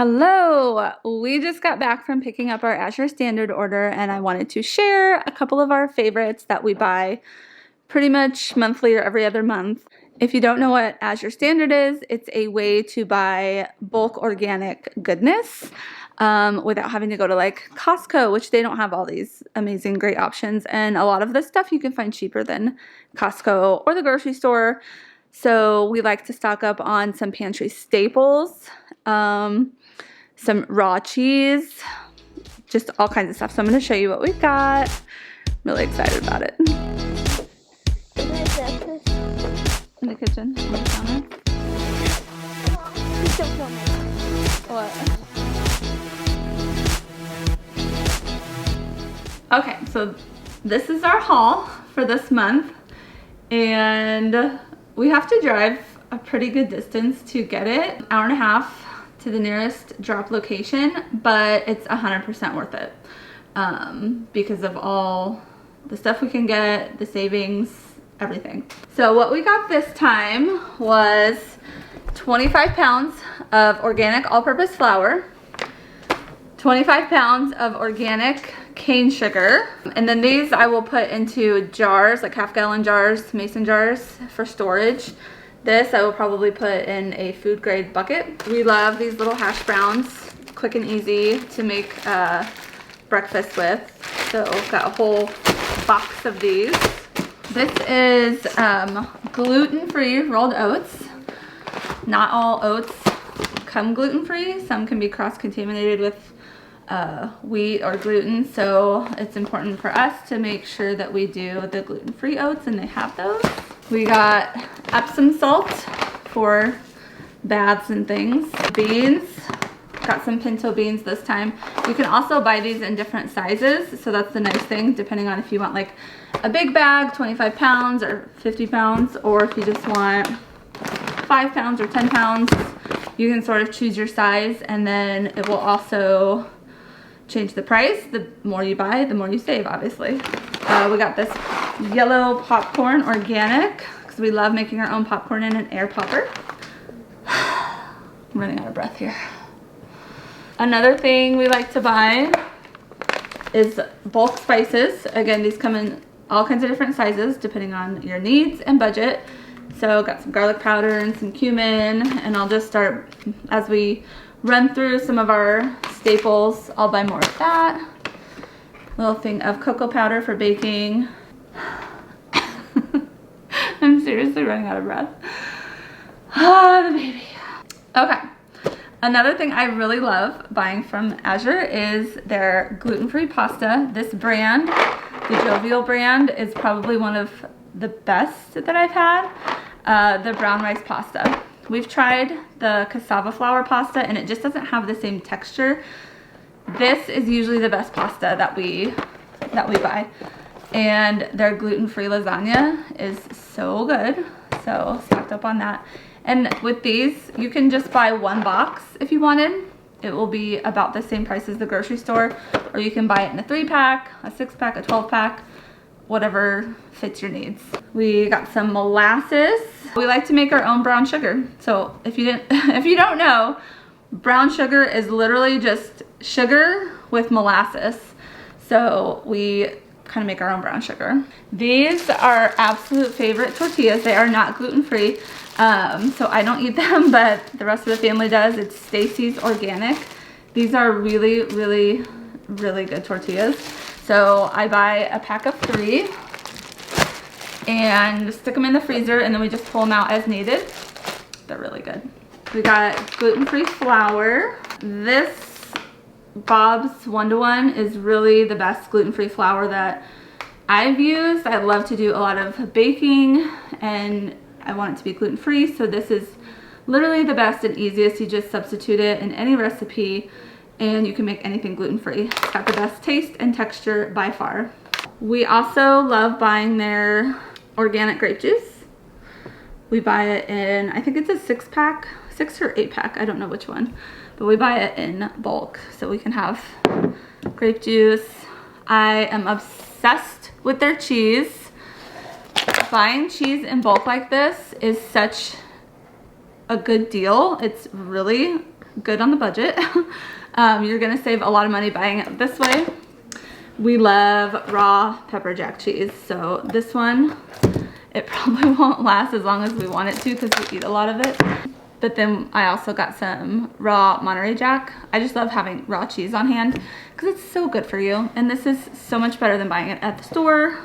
Hello! We just got back from picking up our Azure Standard order, and I wanted to share a couple of our favorites that we buy pretty much monthly or every other month. If you don't know what Azure Standard is, it's a way to buy bulk organic goodness without having to go to like Costco, which they don't have all these amazing great options, and a lot of this stuff you can find cheaper than Costco or the grocery store. So we like to stock up on some pantry staples, some raw cheese, just all kinds of stuff. So I'm going to show you what we've got. I'm really excited about it. In the kitchen, on the counter. What? Okay, so this is our haul for this month, and we have to drive a pretty good distance to get it, an hour and a half to the nearest drop location, but it's 100% worth it because of all the stuff we can get, the savings, everything. So what we got this time was 25 pounds of organic all-purpose flour, 25 pounds of organic cane sugar, and then these I will put into jars, like half-gallon jars, mason jars for storage. This I will probably put in a food grade bucket. We love these little hash browns, quick and easy to make breakfast with. So got a whole box of these. This is gluten-free rolled oats. Not all oats come gluten-free. Some can be cross-contaminated with wheat or gluten, so it's important for us to make sure that we do the gluten-free oats and they have those. We got Epsom salt for baths and things. Beans, got some pinto beans this time. You can also buy these in different sizes, so that's the nice thing, depending on if you want like a big bag, 25 pounds or 50 pounds, or if you just want 5 pounds or 10 pounds, you can sort of choose your size, and then it will also change the price. The more you buy, the more you save, obviously. We got this yellow popcorn organic because we love making our own popcorn in an air popper. I'm running out of breath here. Another thing we like to buy is bulk spices. Again, these come in all kinds of different sizes depending on your needs and budget. So got some garlic powder and some cumin, and I'll just start as we run through some of our staples. I'll buy more of that. Little thing of cocoa powder for baking. I'm seriously running out of breath. Oh, the baby. Okay. Another thing I really love buying from Azure is their gluten-free pasta. This brand, the Jovial brand, is probably one of the best that I've had. The brown rice pasta. We've tried the cassava flour pasta and it just doesn't have the same texture. This is usually the best pasta that we buy. And their gluten-free lasagna is so good. So stocked up on that. And with these, you can just buy one box if you wanted. It will be about the same price as the grocery store. Or you can buy it in a 3-pack, a 6-pack, a 12-pack, whatever fits your needs. We got some molasses. We like to make our own brown sugar. So if you don't know, brown sugar is literally just sugar with molasses. So we kind of make our own brown sugar. These are absolute favorite tortillas. They are not gluten-free, so I don't eat them, but the rest of the family does. It's Stacy's Organic. These are really, really, really good tortillas. So I buy a pack of 3 and stick them in the freezer, and then we just pull them out as needed. They're really good. We got gluten-free flour. This Bob's 1-to-1 is really the best gluten-free flour that I've used. I love to do a lot of baking and I want it to be gluten-free, so this is literally the best and easiest. You just substitute it in any recipe and you can make anything gluten-free. It's got the best taste and texture by far. We also love buying their organic grape juice. We buy it in, I think it's a 6-pack, 6 or 8-pack, I don't know which one, but we buy it in bulk so we can have grape juice. I am obsessed with their cheese. Buying cheese in bulk like this is such a good deal. It's really good on the budget. You're gonna save a lot of money buying it this way. We love raw pepper jack cheese. So this one, it probably won't last as long as we want it to because we eat a lot of it. But then I also got some raw Monterey Jack. I just love having raw cheese on hand because it's so good for you. And this is so much better than buying it at the store.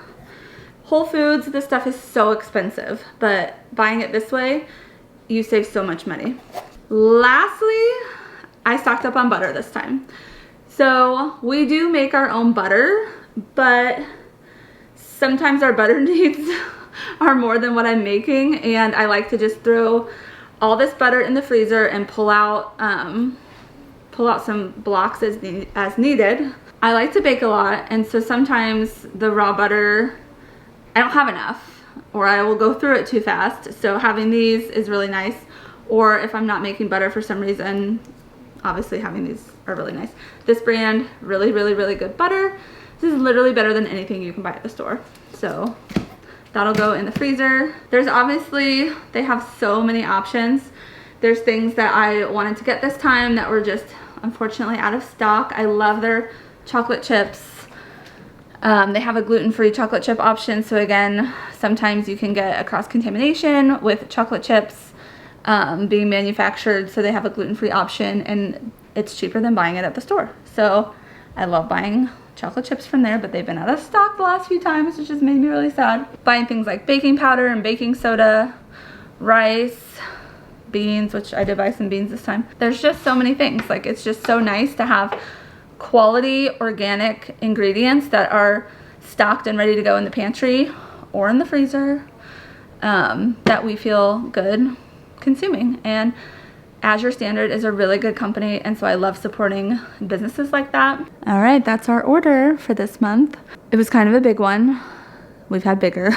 Whole Foods, this stuff is so expensive, but buying it this way, you save so much money. Lastly, I stocked up on butter this time. So we do make our own butter, but sometimes our butter needs are more than what I'm making, and I like to just throw all this butter in the freezer and pull out some blocks as needed. I like to bake a lot, and so sometimes the raw butter, I don't have enough, or I will go through it too fast. So having these is really nice. Or if I'm not making butter for some reason, obviously having these are really nice. This brand, really, really, really good butter. This is literally better than anything you can buy at the store. So that'll go in the freezer. There's obviously, they have so many options. There's things that I wanted to get this time that were just unfortunately out of stock. I love their chocolate chips. They have a gluten-free chocolate chip option. So again, sometimes you can get a cross-contamination with chocolate chips being manufactured. So they have a gluten-free option and it's cheaper than buying it at the store. So I love buying chocolate chips from there, but they've been out of stock the last few times, which just made me really sad. Buying things like baking powder and baking soda, rice, beans, which I did buy some beans this time. There's just so many things. Like, it's just so nice to have quality organic ingredients that are stocked and ready to go in the pantry or in the freezer, that we feel good consuming. And Azure Standard is a really good company, and so I love supporting businesses like that. All right, that's our order for this month. It was kind of a big one. We've had bigger.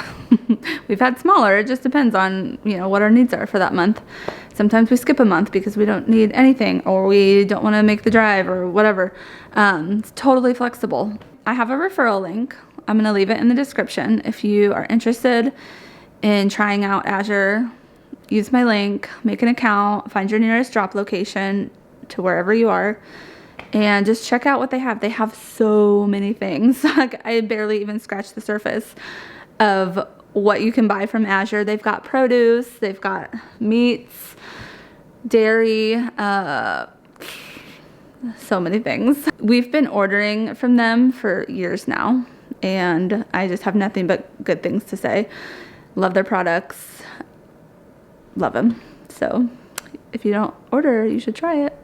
We've had smaller. It just depends on, you know, what our needs are for that month. Sometimes we skip a month because we don't need anything, or we don't want to make the drive, or whatever. It's totally flexible. I have a referral link. I'm going to leave it in the description. If you are interested in trying out Azure, use my link, make an account, find your nearest drop location to wherever you are, and just check out what they have. They have so many things. Like, I barely even scratched the surface of what you can buy from Azure. They've got produce, they've got meats, dairy, so many things. We've been ordering from them for years now, and I just have nothing but good things to say. Love their products. Love them. So if you don't order, you should try it.